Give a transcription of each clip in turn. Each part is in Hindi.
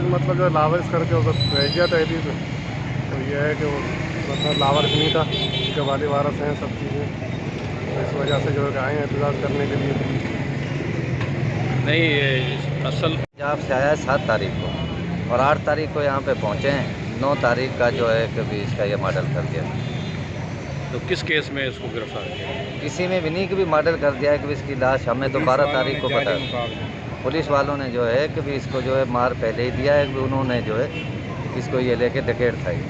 नाजायज़ मतलब जो लावारिस करके उधर भेज दिया था एली पे। तो ये है कि वो मतलब लावारिस नहीं था, उसके वाली वारस हैं सब चीज़ें, तो इस वजह से जो है आए हैं एहतजाज करने के लिए। नहीं, ये असल पंजाब से आया है 7 तारीख को और 8 तारीख को यहाँ पे पहुँचे हैं। 9 तारीख का जो है कभी इसका ये मर्डर कर दिया। तो किस केस में इसको गिरफ्तार किया? किसी में भी नहीं कि भी मर्डर कर दिया है कि इसकी लाश हमें तो 12 तारीख को पता है। पुलिस वालों ने जो है कि भी इसको जो है मार पहले ही दिया है कि उन्होंने जो है इसको ये लेके डकैत था, ये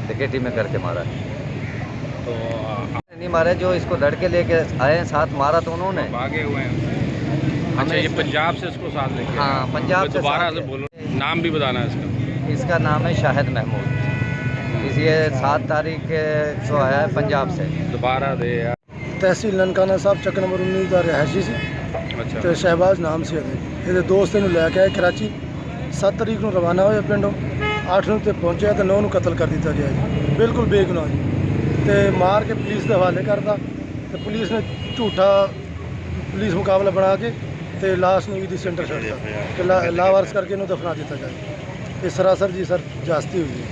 डकैती में करके मारा है। तो नहीं मारे, जो इसको लड़के लेके आए हैं साथ मारा तो उन्होंने भागे हुए हैं। अच्छा, ये पंजाब से इसको साथ लेके हाँ, आए? पंजाब से दोबारा साथ से बोलो, नाम भी बताना है इसका। इसका नाम है शाहिद महमूद। ये 7 तारीख को आया है पंजाब से। दोबारा दे यार। तहसील ननकाना साहब चक नंबर 19 का रिहायशी से अच्छा, ਤੇ ਸ਼ਹਿਬਾਜ਼ ਨਾਮ ਸੀ ਇਹਦੇ ਦੋਸਤ ਨੂੰ ਲੈ ਕੇ ਆਏ ਕਰਾਚੀ। 7 ਤਰੀਕ ਨੂੰ ਰਵਾਨਾ ਹੋਏ ਪਿੰਡੋਂ, 8 ਨੂੰ ਤੇ ਪਹੁੰਚਿਆ ਤੇ 9 ਨੂੰ ਕਤਲ ਕਰ ਦਿੱਤਾ ਗਿਆ ਜੀ, ਬਿਲਕੁਲ ਬੇਗੁਨਾਹ ਜੀ। ਤੇ ਮਾਰ ਕੇ ਪੁਲਿਸ ਦੇ ਹਵਾਲੇ ਕਰਤਾ ਤੇ ਪੁਲਿਸ ਨੇ ਝੂਠਾ ਪੁਲਿਸ ਮੁਕਾਬਲਾ ਬਣਾ ਕੇ ਤੇ ਲਾਸ਼ ਨੂੰ ਇਹਦੀ ਸੈਂਟਰ ਛੱਡਤਾ ਕਿ ਲਾਵਾਰਸ ਕਰਕੇ ਇਹਨੂੰ ਦਫਨਾ ਦਿੱਤਾ ਜਾਏ। ਇਹ ਸਰਾਸਰ ਜੀ ਸਰ ਜਾਸਤੀ ਹੋਈ ਜੀ।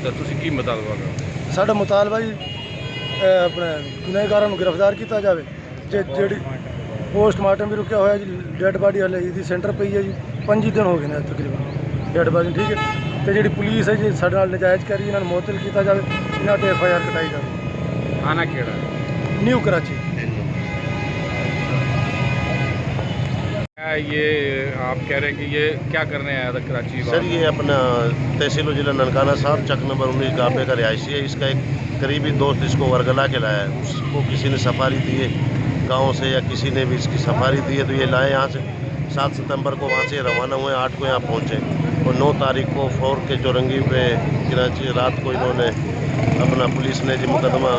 तो ਤੁਸੀਂ ਕੀ ਮੁਤਾਲਬਾ ਕਰੋ? ਸਾਡਾ ਮੁਤਾਲਬਾ ਜੀ ਆਪਣੇ ਗੁਨਾਹਗਾਰਾਂ ਨੂੰ ਗ੍ਰਿਫਤਾਰ ਕੀਤਾ ਜਾਵੇ। ਜਿਹੜੀ पोस्टमार्टम भी रुका हुआ है जी, डेड बॉडी हले ਇਹਦੀ सेंटर पई है जी, 5 दिन हो गए ने तकरीबन डेड बॉडी। ठीक है, तो जी पुलिस है जी साडे नाल नजायज़ करी, इन्होंने मुअत्तल किया जाए, इन्हों पर FIR कटाई जाए। आना केड़ा है? न्यू कराची। ये आप कह रहे हैं कि ये क्या करने आया था कराची? सर ये अपना तहसील जिला ननकाना साहब चक नंबर 19 गाबे का रिहायशी है। इसका एक करीबी दोस्त इसको वरगला के लाया है। उसको किसी ने सफारी दी है गांव से या किसी ने भी इसकी सफारी दी है, तो ये लाए यहाँ से। 7 सितंबर को वहाँ से रवाना हुए, 8 को यहाँ पहुँचे और 9 तारीख को फोर के चौरंगी पे कराची रात को इन्होंने अपना पुलिस ने जी मुकदमा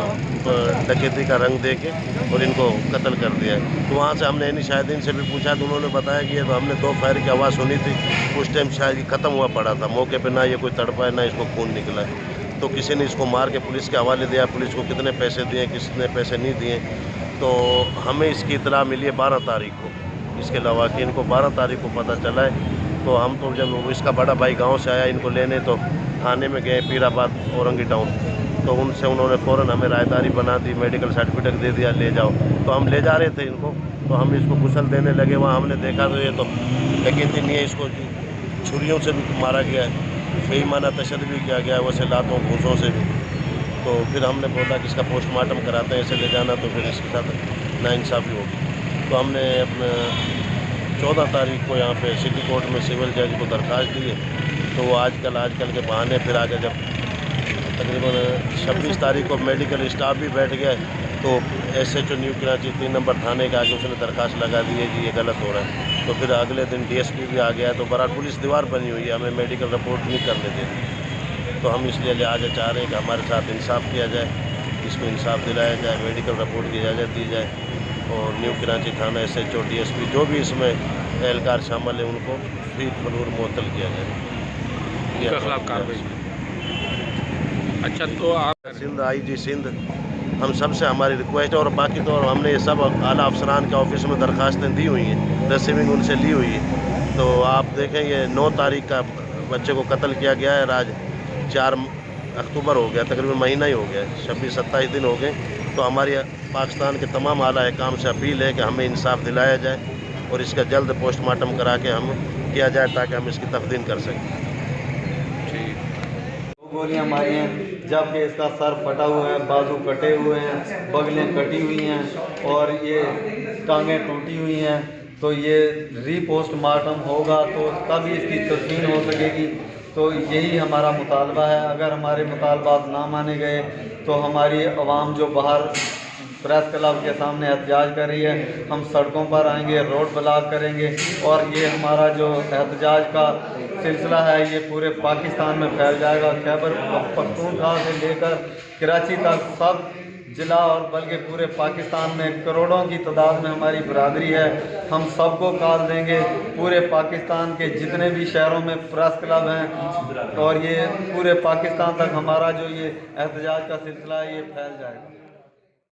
डकैती का रंग दे के और इनको कत्ल कर दिया है। तो वहाँ से हमने इन शाहिदीन से भी पूछा तो उन्होंने बताया कि ये तो हमने 2 फायर की आवाज़ सुनी थी, उस टाइम शायद ख़त्म हुआ पड़ा था मौके पे, ना ये कोई तड़पा है ना इसको खून निकला है। तो किसी ने इसको मार के पुलिस के हवाले दिया, पुलिस को कितने पैसे दिए किसने पैसे नहीं दिए। तो हमें इसकी इतला मिली है 12 तारीख को, इसके अलावा कि इनको 12 तारीख को पता चला है। तो हम तो जब इसका बड़ा भाई गांव से आया इनको लेने, तो थाने में गए पीराबाद औरंगी टाउन, तो उनसे उन्होंने फ़ौरन हमें रायदारी बना दी, मेडिकल सर्टिफिकेट दे दिया, ले जाओ। तो हम ले जा रहे थे इनको, तो हम इसको गुसल देने लगे। वहाँ हमने देखा तो ये तो यकीन नहीं है, इसको छुरियों से भी मारा गया है, बेईमाना तशद्दुद भी किया गया है, वैसे लातों घूसों से भी। तो फिर हमने बोला कि इसका पोस्टमार्टम कराते हैं, ऐसे ले जाना तो फिर इसके साथ नाइंसाफ़ी होगी। तो हमने अपने 14 तारीख को यहाँ पे सिटी कोर्ट में सिविल जज को दरख्वास्त दी है। तो वो आजकल के बहाने फिर आगे जब तकरीबन 26 तारीख को मेडिकल स्टाफ भी बैठ गया है, तो SHO न्यू कराची 3 नंबर थाने के आगे उसने दरख्वास्त लगा दी है जी ये गलत हो रहा है। तो फिर अगले दिन DSP भी आ गया है। तो बराबर पुलिस दीवार बनी हुई है, हमें मेडिकल रिपोर्ट नहीं करने देती। तो हम इसलिए आगे चाह रहे हैं कि हमारे साथ इंसाफ किया जाए, इसको इंसाफ दिलाया जाए, मेडिकल रिपोर्ट की इजाज़त दी जाए और न्यू कराची थाना SHO DSP जो भी इसमें एहलकार शामिल है उनको फी फरूर मुअत्तल किया जाए। खिलाफ कार्रवाई। अच्छा, तो आप सिंध IG सिंध हम सबसे हमारी रिक्वेस्ट है, और बाकी तो हमने ये सब आला अफसरान के ऑफिस में दरख्वास्तें दी हुई हैं, रिसीविंग उनसे ली हुई है। तो आप देखें ये 9 तारीख का बच्चे को कत्ल किया गया है, आज 4 अक्टूबर हो गया, तकरीबन महीना ही हो गया, 26-27 दिन हो गए। तो हमारी पाकिस्तान के तमाम आला काम से अपील है कि हमें इंसाफ दिलाया जाए और इसका जल्द पोस्टमार्टम करा के हम किया जाए ताकि हम इसकी तफ्दीन कर सकें। गोलियां मारी हैं, जबकि इसका सर फटा हुआ है, बाजू कटे हुए हैं, बगलें कटी हुई हैं और ये टांगें टूटी हुई हैं। तो ये रीपोस्टमार्टम होगा तो तभी इसकी तस्दीन हो सकेगी। तो यही हमारा मुतालबा है। अगर हमारे मुतालबात ना माने गए तो हमारी आवाम जो बाहर प्रेस क्लब के सामने एहतजाज कर रही है, हम सड़कों पर आएंगे, रोड ब्लॉक करेंगे और ये हमारा जो एहतजाज का सिलसिला है ये पूरे पाकिस्तान में फैल जाएगा। खैबर पख्तूनख्वा से लेकर कराची तक सब ज़िला और बल्कि पूरे पाकिस्तान में करोड़ों की तादाद में हमारी बरादरी है। हम सबको कॉल देंगे, पूरे पाकिस्तान के जितने भी शहरों में प्रेस क्लब हैं और ये पूरे पाकिस्तान तक हमारा जो ये एहतजाज का सिलसिला है ये फैल जाएगा।